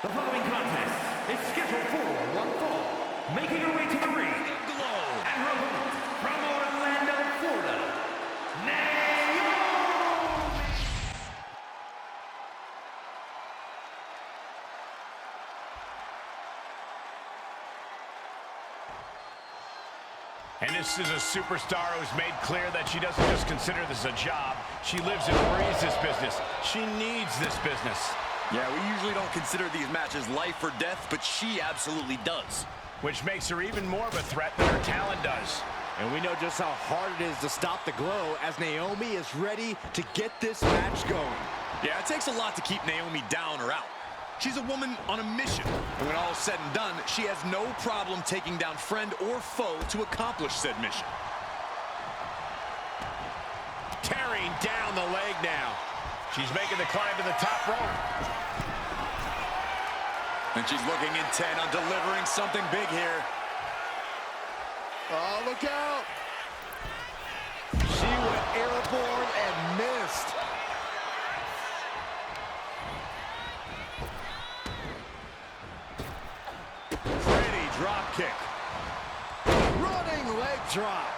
The following contest is scheduled for one fall, making her way to the ring, and her opponent from Orlando, Florida, Naomi! And this is a superstar who's made clear that she doesn't just consider this a job. She lives and breathes this business. She needs this business. Yeah, we usually don't consider these matches life or death, but she absolutely does. Which makes her even more of a threat than her talent does. And we know just how hard it is to stop the glow as Naomi is ready to get this match going. Yeah, it takes a lot to keep Naomi down or out. She's a woman on a mission, and when all is said and done, she has no problem taking down friend or foe to accomplish said mission. Tearing down the leg now. She's making the climb to the top rope. And she's looking intent on delivering something big here. Oh, look out! She went airborne and missed. Pretty drop kick. Running leg drop.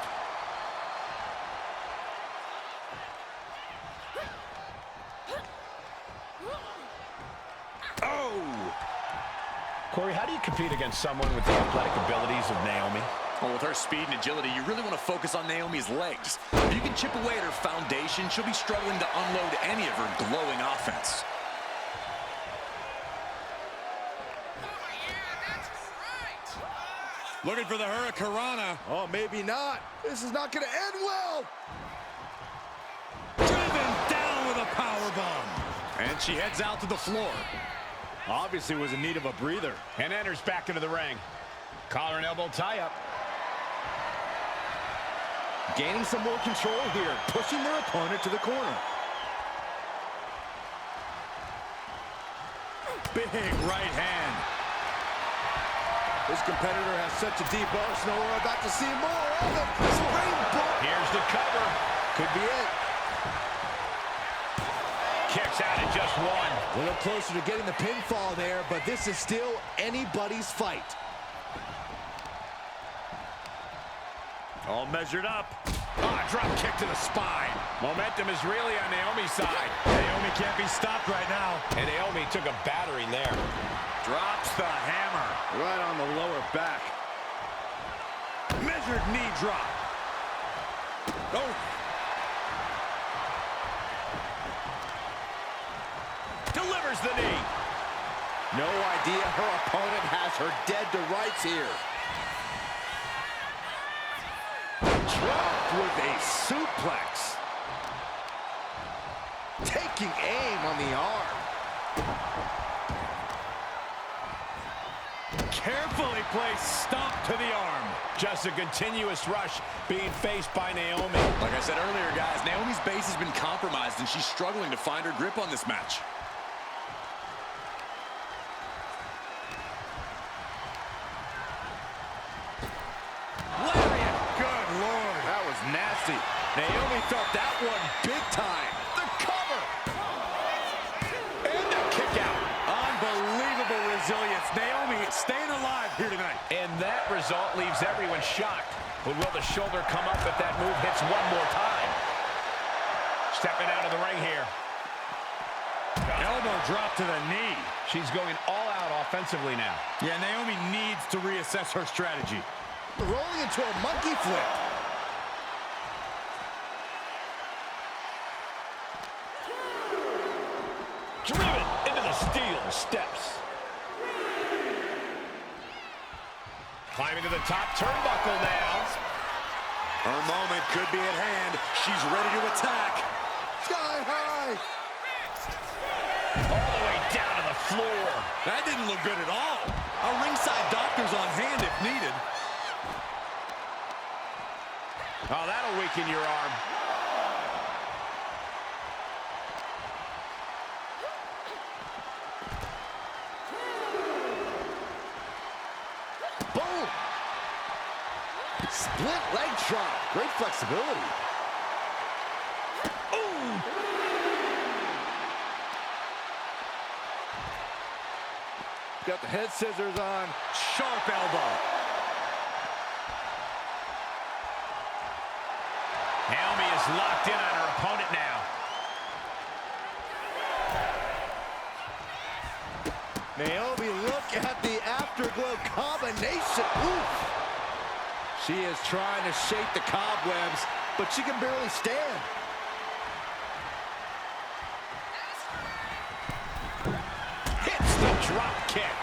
Corey, how do you compete against someone with the athletic abilities of Naomi? Well, with her speed and agility, you really want to focus on Naomi's legs. If you can chip away at her foundation, she'll be struggling to unload any of her glowing offense. Looking for the Hurricanrana. Oh, maybe not. This is not going to end well. Driven down with a powerbomb. And she heads out to the floor. Obviously was in need of a breather. And enters back into the ring. Collar and elbow tie-up. Gaining some more control here, pushing their opponent to the corner. Big right hand. This competitor has such a deep arsenal. We're about to see more of it. Springboard. Here's the cover. Could be it. Kicks out at just one. A little closer to getting the pinfall there, but this is still anybody's fight. All measured up. Drop kick to the spine. Momentum is really on Naomi's side. Naomi can't be stopped right now. And Naomi took a battering there. Drops the hammer. Right on the lower back. Measured knee drop. Oh. Delivers the knee. No idea her opponent has her dead to rights here. Dropped with a suplex. Taking aim on the arm. Carefully placed stomp to the arm. Just a continuous rush being faced by Naomi. Like I said earlier, guys, Naomi's base has been compromised and she's struggling to find her grip on this match. Lariat. Good Lord. That was nasty. Naomi felt that one big time. The cover. And the kick out. Unbelievable resilience. Naomi staying alive here tonight. And that result leaves everyone shocked. But will the shoulder come up if that move hits one more time? Stepping out of the ring here. Elbow drop to the knee. She's going all out offensively now. Yeah, Naomi needs to reassess her strategy. rolling into a monkey flip. Driven into the steel steps. Climbing to the top turnbuckle now. Her moment could be at hand. She's ready to attack. Sky high. All the way down to the floor. That didn't look good at all. A ringside doctor's on hand if needed. Oh, that'll weaken your arm. Boom. Split leg drop. Great flexibility. Ooh. Got the head scissors on. Sharp elbow. Naomi is locked in on her opponent now. Naomi, look at the afterglow combination. Oof. She is trying to shake the cobwebs, but she can barely stand. Hits the drop kick.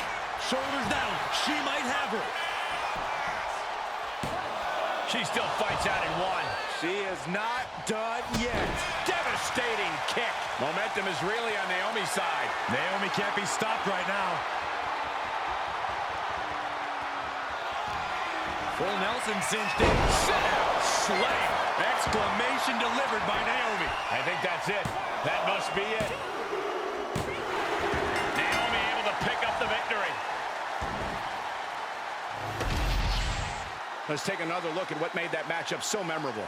Shoulders down. She might have her. She still fights out in one. She is not done yet. Devastating kick. Momentum is really on Naomi's side. Naomi can't be stopped right now. Full Nelson cinched in. Slam. Exclamation delivered by Naomi. I think that's it. That must be it. Naomi able to pick up the victory. Let's take another look at what made that matchup so memorable.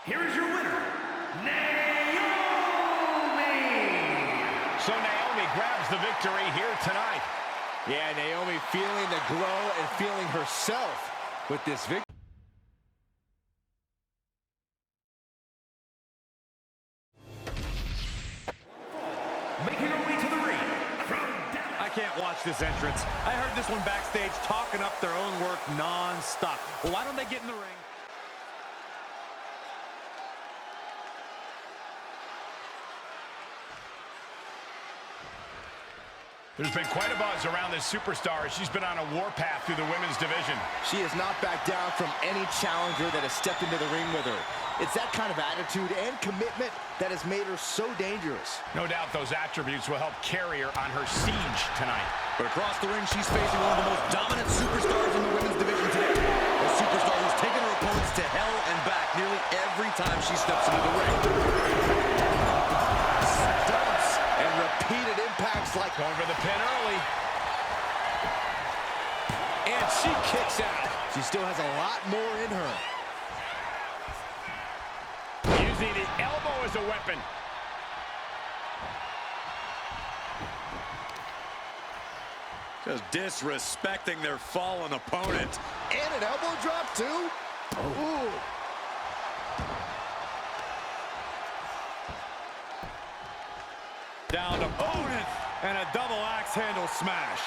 Here is your winner, Naomi! So Naomi grabs the victory here tonight. Yeah, Naomi feeling the glow and feeling herself with this victory. Making her way to the ring from I can't watch this entrance. I heard this one backstage talking up their own work non-stop. Well, why don't they get in the ring? There's been quite a buzz around this superstar. She's been on a warpath through the women's division. She has not backed down from any challenger that has stepped into the ring with her. It's that kind of attitude and commitment that has made her so dangerous. No doubt those attributes will help carry her on her siege tonight. But across the ring, she's facing one of the most dominant superstars in the women's division today. A superstar who's taken her opponents to hell and back nearly every time she steps into the ring. Stunts and repeated impacts like... Going for the pin early. And she kicks out. She still has a lot more in her. Using the elbow as a weapon. Just disrespecting their fallen opponent. And an elbow drop, too. Ooh. Down to opponent and a double axe handle smash.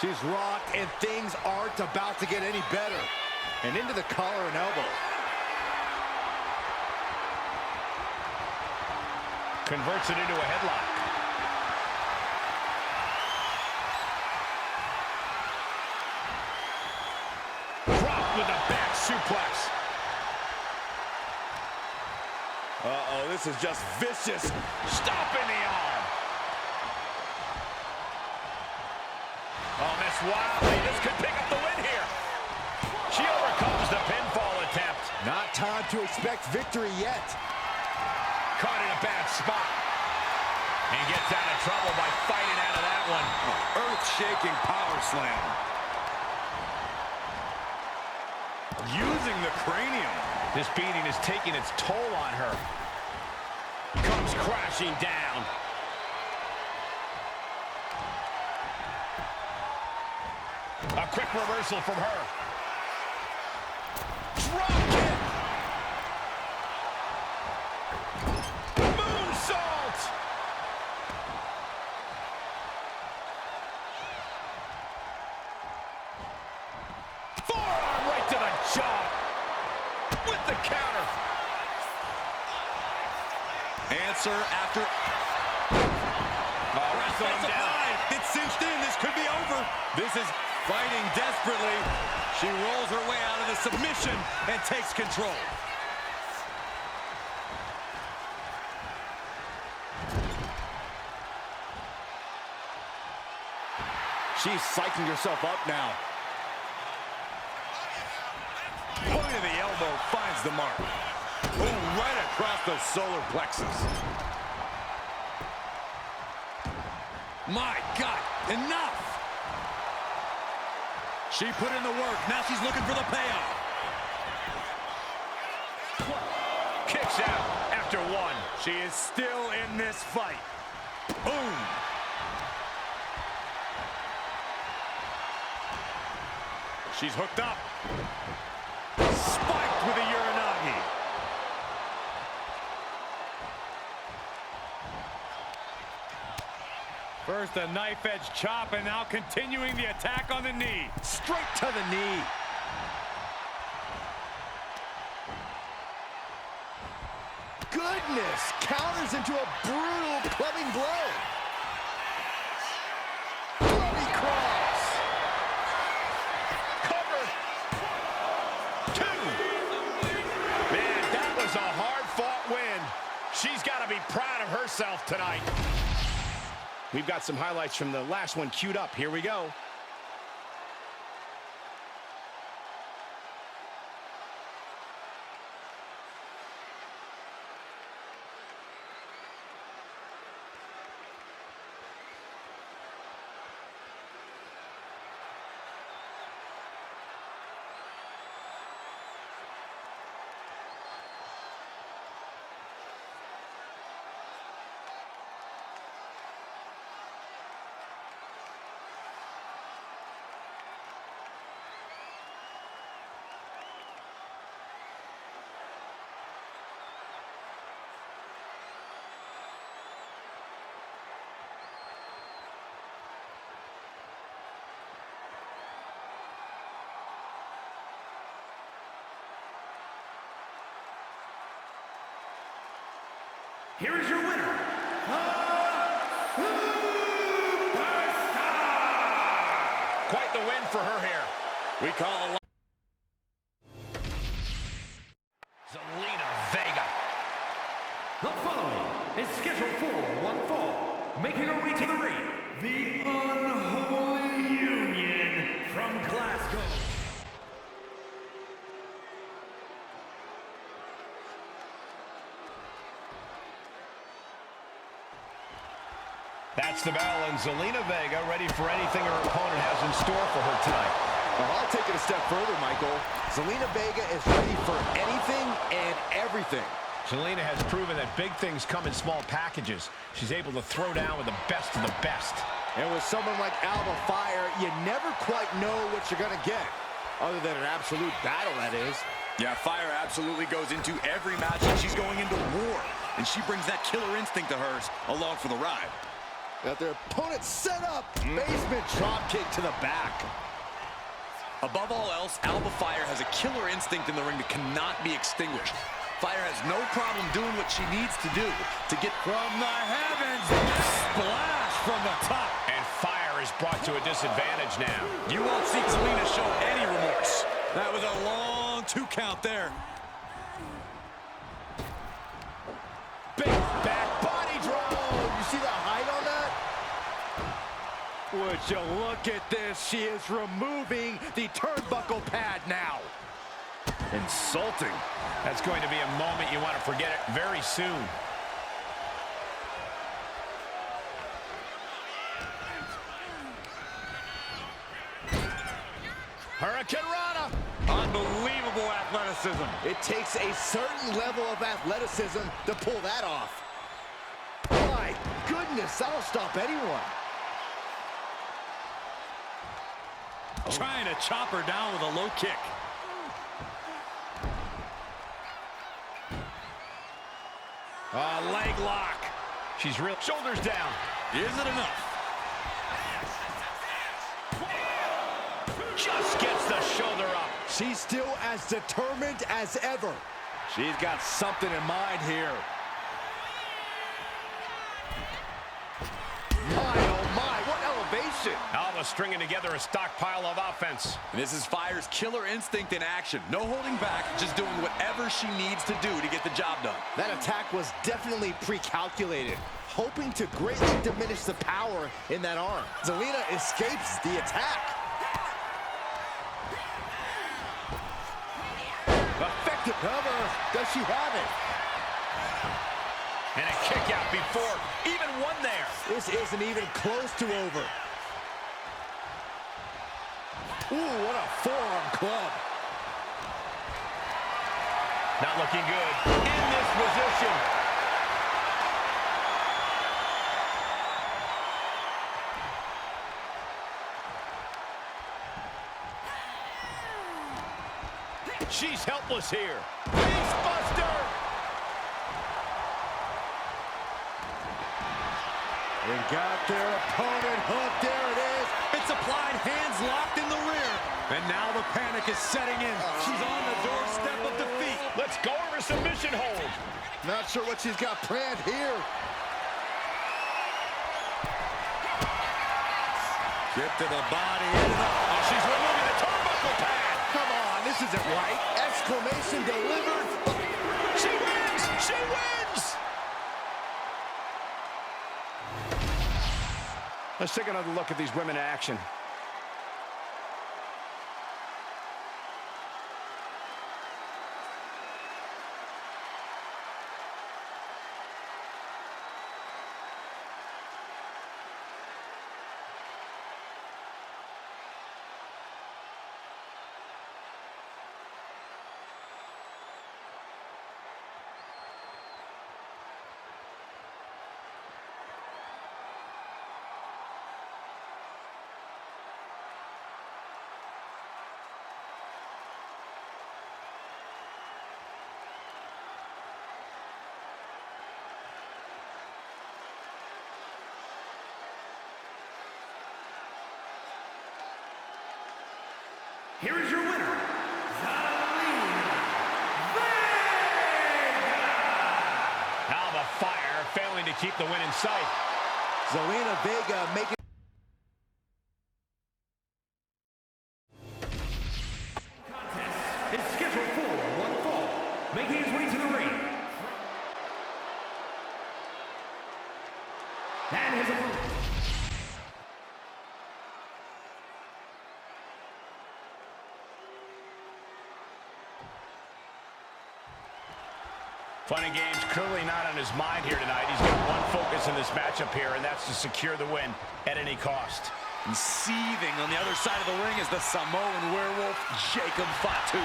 She's rocked, and things aren't about to get any better. And into the collar and elbow. Converts it into a headlock. Dropped with a back suplex. Uh-oh, this is just vicious. Stomping the arm. Oh, Miss Wiley, this could pick up the win here. time to expect victory yet. Caught in a bad spot. And gets out of trouble by fighting out of that one. Earth-shaking power slam. Using the cranium. This beating is taking its toll on her. Comes crashing down. A quick reversal from her. Drop kick. Moonsault. Forearm right to the jaw. With the counter. Answer after. Wrestle him down. It's cinched in. This could be over. This is fighting desperately. She rolls her way out of the submission and takes control. She's psyching herself up now. Point of the elbow finds the mark. Oh, right across the solar plexus. My God, enough! She put in the work. Now she's looking for the payoff. Kicks out after one. She is still in this fight. Boom! She's hooked up. Spiked with a Uranagi. First a knife-edge chop, and now continuing the attack on the knee. Straight to the knee. Goodness, counters into a brutal clubbing blow. Bloody cross. Cover. Two. Man, that was a hard-fought win. She's got to be proud of herself tonight. We've got some highlights from the last one queued up. Here we go. Here is your winner, Quite the win for her here. We call a Zelina Vega. the following is scheduled for one fall, making her way to the ring, the Unholy Union from Glasgow. That's the bell, and Zelina Vega ready for anything her opponent has in store for her tonight. Well, I'll take it a step further, Michael. Zelina Vega is ready for anything and everything. Zelina has proven that big things come in small packages. She's able to throw down with the best of the best. And with someone like Alba Fire, you never quite know what you're going to get. Other than an absolute battle, that is. Yeah, Fire absolutely goes into every match, and she's going into war. And she brings that killer instinct to hers along for the ride. Got their opponent set up. Basement drop kick to the back. Above all else, Alba Fire has a killer instinct in the ring that cannot be extinguished. Fire has no problem doing what she needs to do to get from the heavens. Splash from the top. And Fire is brought to a disadvantage now. You won't see Zelina show any remorse. That was a long 2 count there. Big back body drop. You see the height on that? Would you look at this? She is removing the turnbuckle pad now. Insulting. That's going to be a moment you want to forget it very soon. Hurricane Rana. Unbelievable athleticism. It takes a certain level of athleticism to pull that off. My goodness, that'll stop anyone. Trying to chop her down with a low kick. Leg lock. She's real. Shoulders down. Is it enough? Just gets the shoulder up. She's still as determined as ever. She's got something in mind here. My, oh my, what elevation. Alba stringing together a stockpile of offense. And this is Fire's killer instinct in action. No holding back, just doing whatever she needs to do to get the job done. That attack was definitely pre-calculated, hoping to greatly diminish the power in that arm. Zelina escapes the attack. Effective cover. Does she have it? And a kick out before even one there. This isn't even close to over. Ooh, what a forearm club. Not looking good in this position. She's helpless here. Facebuster! They got their opponent hooked. There it is. It's applied, hands locked in the rear. And now the panic is setting in. She's on the doorstep of defeat. Let's go over submission hold. Not sure what she's got planned here. Get to the body. Oh, she's removing the turnbuckle pad. Come on, this isn't right. Exclamation delivered. She wins! She wins! Let's take another look at these women in action. Here is your winner, Zelina Vega! Alba Fire failing to keep the win in sight. Zelina Vega making Contest is scheduled for one fall, making his way to the ring. And his opponent. Fun and games clearly not on his mind here tonight. He's got one focus in this matchup here, and that's to secure the win at any cost. And seething on the other side of the ring is the Samoan werewolf, Jacob Fatu.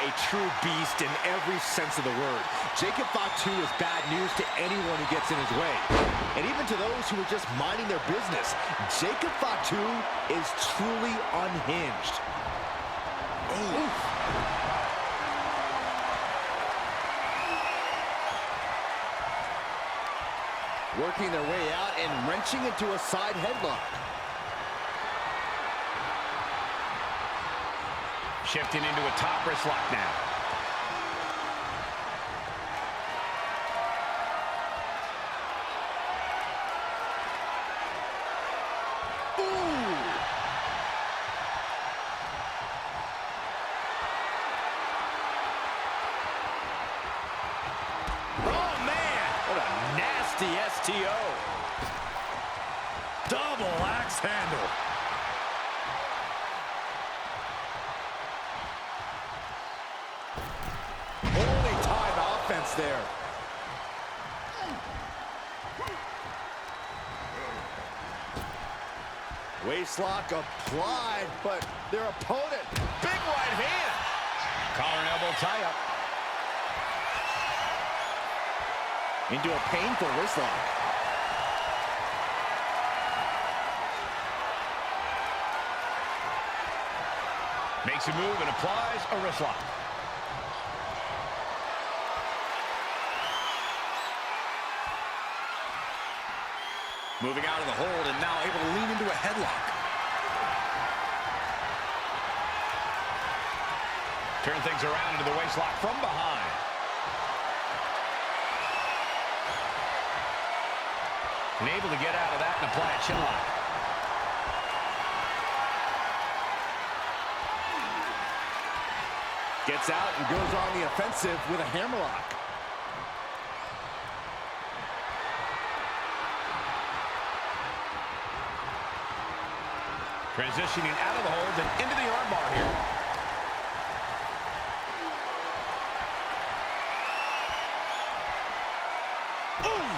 a true beast in every sense of the word. Jacob Fatu is bad news to anyone who gets in his way. And even to those who are just minding their business, Jacob Fatu is truly unhinged. Working their way out and wrenching into a side headlock. Shifting into a top wrist lock now. The STO. Double axe handle. offense there. Waistlock applied, but their opponent, big right hand. Collar and elbow tie-up. Into a painful wristlock. Makes a move and applies a wristlock. Moving out of the hold and now able to lean into a headlock. Turn things around into the waistlock from behind. And able to get out of that and apply a chin lock. Gets out and goes on the offensive with a hammerlock. Transitioning out of the hold and into the armbar here. Boom!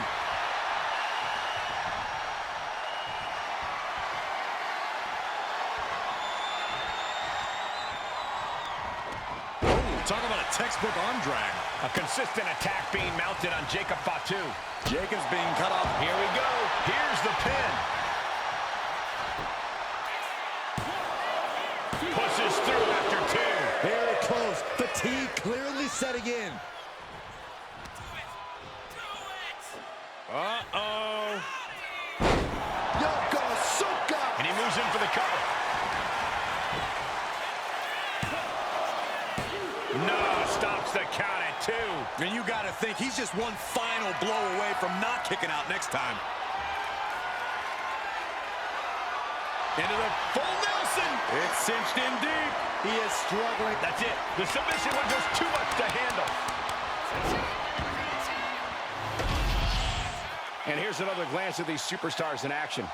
Talk about a textbook arm drag. A consistent attack being mounted on Jacob Fatu. Jacob's being cut off. Here we go. Here's the pin. Pushes through after two. Very close. Fatigue clearly setting in. Uh-oh. Yokosuka. And he moves in for the cover. No, stops the count at two. And you got to think he's just one final blow away from not kicking out next time. Into the full Nelson. It's cinched in deep. He is struggling. That's it. The submission was just too much to handle. And here's another glance at these superstars in action.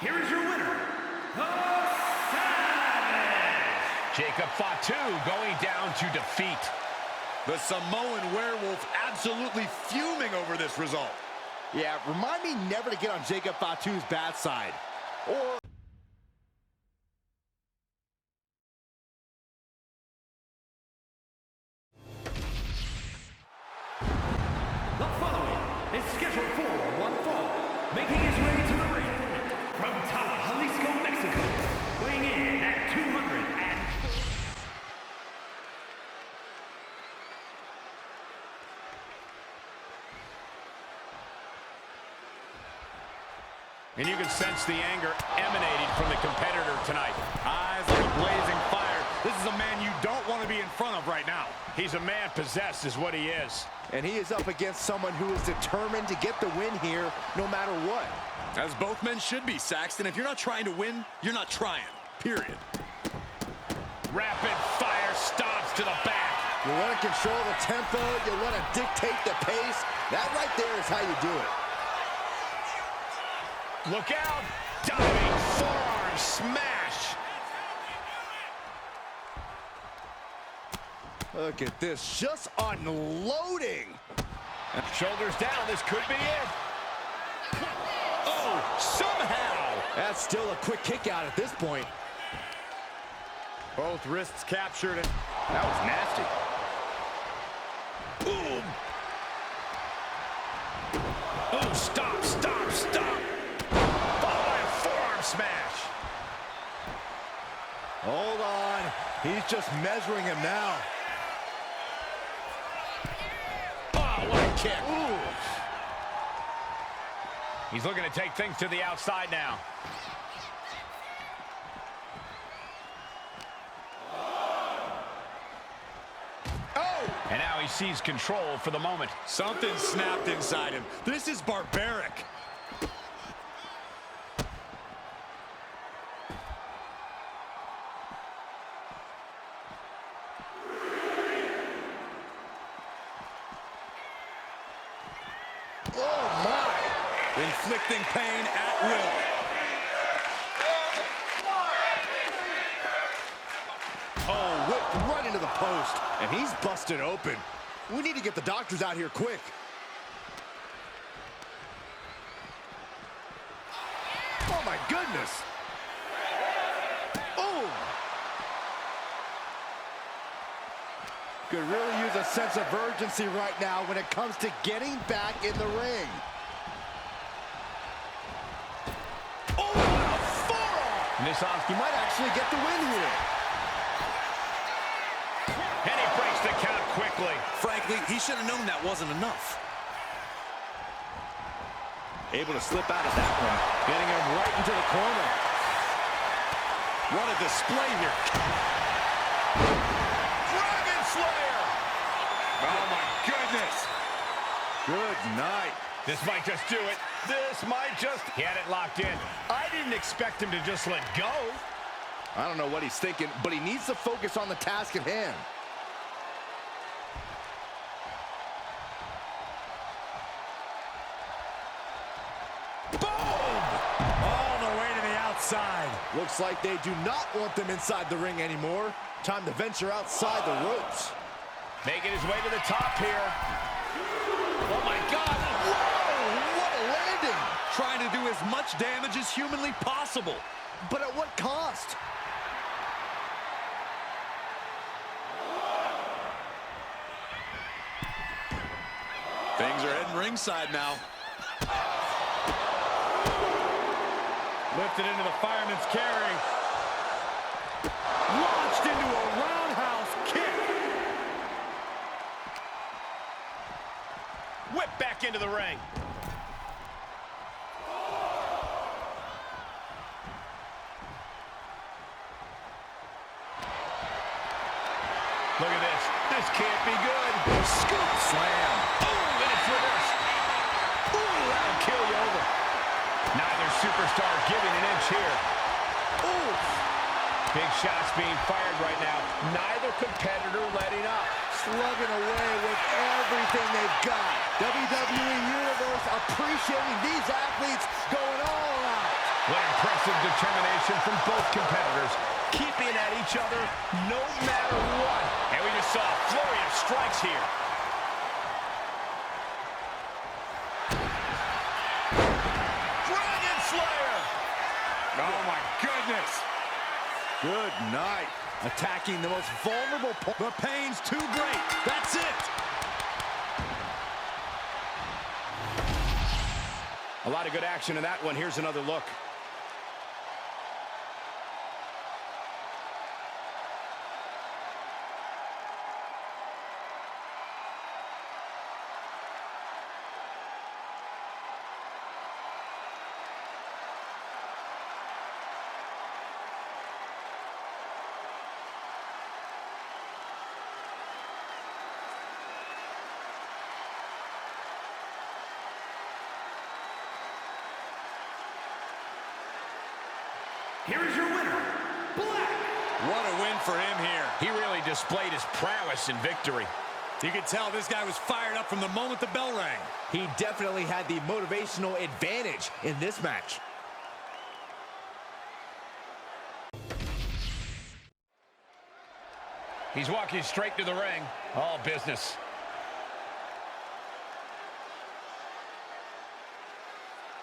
Here is your winner, the Savage! Jacob Fatu going down to defeat. The Samoan Werewolf absolutely fuming over this result. Yeah, remind me never to get on Jacob Fatu's bad side. Or... The following is scheduled for one fall, making his way to the ring from Jalisco, Mexico, weighing in at 200 And you can sense the anger emanating from the competitor tonight. Eyes like a blazing fire. This is a man you don't want to be in front of right now. He's a man possessed is what he is. And he is up against someone who is determined to get the win here no matter what. As both men should be, Saxton. If you're not trying to win, you're not trying. Period. Rapid fire stomps to the back. You want to control the tempo, you want to dictate the pace. That right there is how you do it. Look out! Diving forearm smash! Look at this, just unloading. Shoulders down, this could be it. Oh, somehow! That's still a quick kick out at this point. Both wrists captured, and that was nasty. Boom! Oh, stop, stop, stop! Followed by a forearm smash. Hold on, he's just measuring him now. Oh, what a kick. Ooh. He's looking to take things to the outside now. And now he sees control for the moment. Something snapped inside him. This is barbaric. Oh, my! Inflicting pain at will. Oh, whipped right into the post, and he's busted open. We need to get the doctors out here quick. Oh, my goodness. Oh! Could really use a sense of urgency right now when it comes to getting back in the ring. Oh, what a forearm! Nisovsky He might actually get the win here. And he breaks the count quickly. Frankly, he should have known that wasn't enough. Able to slip out of that one. Getting him right into the corner. What a display here. Dragon Slayer! Oh, my goodness. Good night. This might just do it. This might just... He had it locked in. I didn't expect him to just let go. I don't know what he's thinking, but he needs to focus on the task at hand. All the way to the outside. Looks like they do not want them inside the ring anymore. Time to venture outside the ropes. Making his way to the top here. Oh, my God. Whoa, what a landing. Trying to do as much damage as humanly possible. But at what cost? Things are heading ringside now. Lifted into the fireman's carry. Launched into a roundhouse kick. Whip back into the ring. Look at this. This can't be good. Scoop slam. Oh, and it's reversed. Ooh, that'll kill you over. Neither superstar giving an inch here. Ooh. Big shots being fired right now. Neither competitor letting up. Slugging away with everything they've got. WWE Universe appreciating these athletes going all out. What impressive determination from both competitors. Keeping at each other no matter what. And we just saw a flurry of strikes here. Dragon Slayer! Oh, my goodness. Good night. Attacking the most vulnerable point. The pain's too great. That's it. A lot of good action in that one. Here's another look. Here is your winner, Black. What a win for him here. He really displayed his prowess in victory. You could tell this guy was fired up from the moment the bell rang. He definitely had the motivational advantage in this match. He's walking straight to the ring. All business.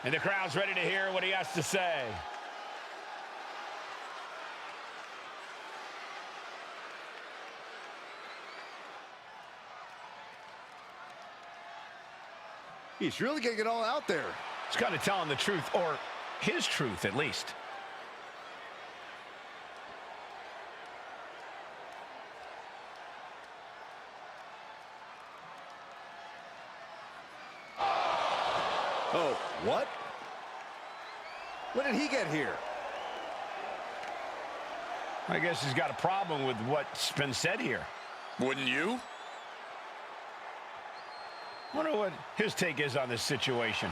And the crowd's ready to hear what he has to say. He's really getting it all out there. He's kind of telling the truth, or his truth at least. Oh, what? When did he get here? I guess he's got a problem with what's been said here. Wouldn't you? Wonder what his take is on this situation.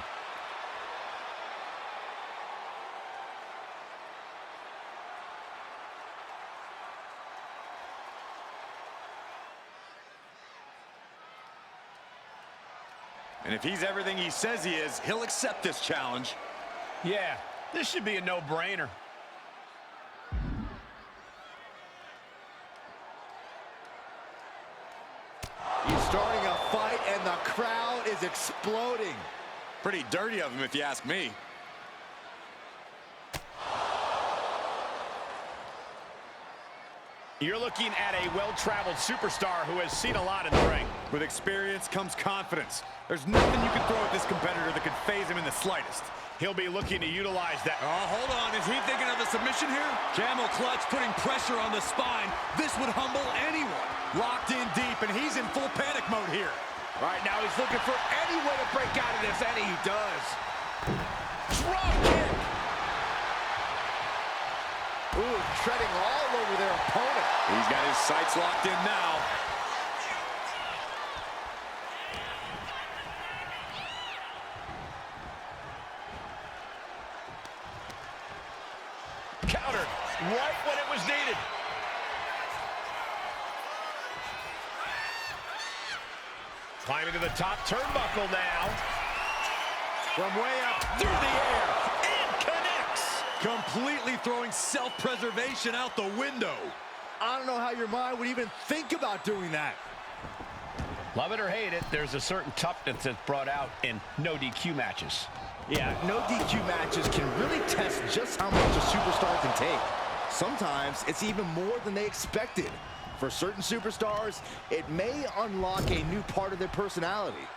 And if he's everything he says he is, he'll accept this challenge. Yeah, this should be a no-brainer. He's starting a fight, and the crowd is exploding. Pretty dirty of him, if you ask me. You're looking at a well-traveled superstar who has seen a lot in the ring. With experience comes confidence. There's nothing you can throw at this competitor that could phase him in the slightest. He'll be looking to utilize that. Oh, hold on. Is he thinking of a submission here? Camel clutch putting pressure on the spine. This would humble anyone. Locked in deep, and he's in full panic mode here. Right now, he's looking for any way to break out of this, and he does. Drop kick. Ooh, treading all over their opponent. He's got his sights locked in now. Countered right when it was needed. Climbing to the top turnbuckle now. From way up through the air. And connects. Completely throwing self-preservation out the window. I don't know how your mind would even think about doing that. Love it or hate it, there's a certain toughness that's brought out in no DQ matches. Yeah, no DQ matches can really test just how much a superstar can take. Sometimes it's even more than they expected. For certain superstars, it may unlock a new part of their personality.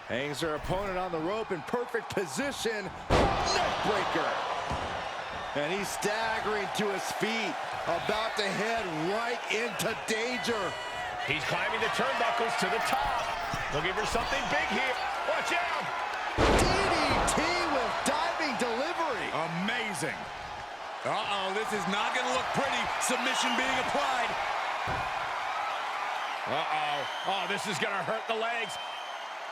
Hangs her opponent on the rope in perfect position. Neckbreaker. And he's staggering to his feet, about to head right into danger. He's climbing the turnbuckles to the top. Looking for something big here. Watch out! DDT with diving delivery. Amazing. Uh-oh, this is not going to look pretty. Submission being applied. Uh-oh. Oh, this is going to hurt the legs.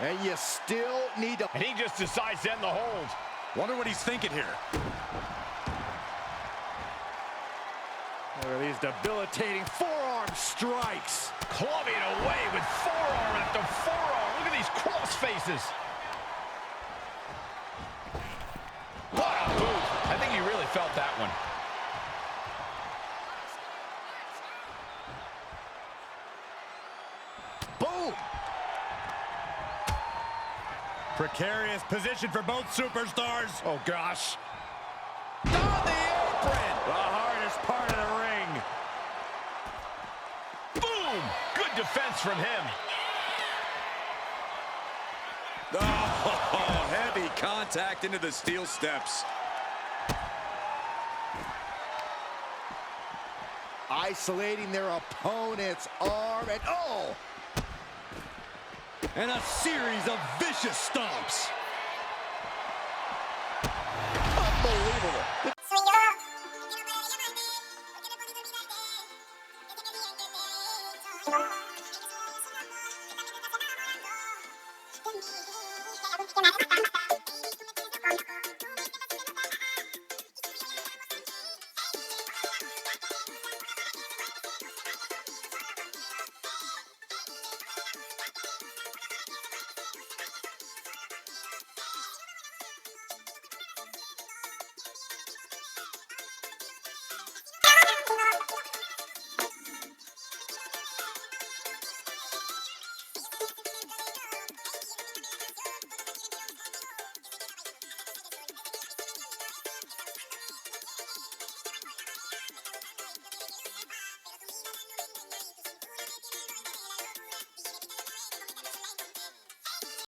And you still need to... And he just decides to end the hold. Wonder what he's thinking here. Look at these debilitating forearm strikes. Clubbing away with forearm after forearm. Look at these cross faces. What a move. I think he really felt that one. Boom! Precarious position for both superstars. Oh, gosh. On the apron. The hardest part of the ring. Boom! Good defense from him. Oh, heavy contact into the steel steps. Isolating their opponent's arm, and oh! And a series of vicious stomps. Unbelievable. Thank you.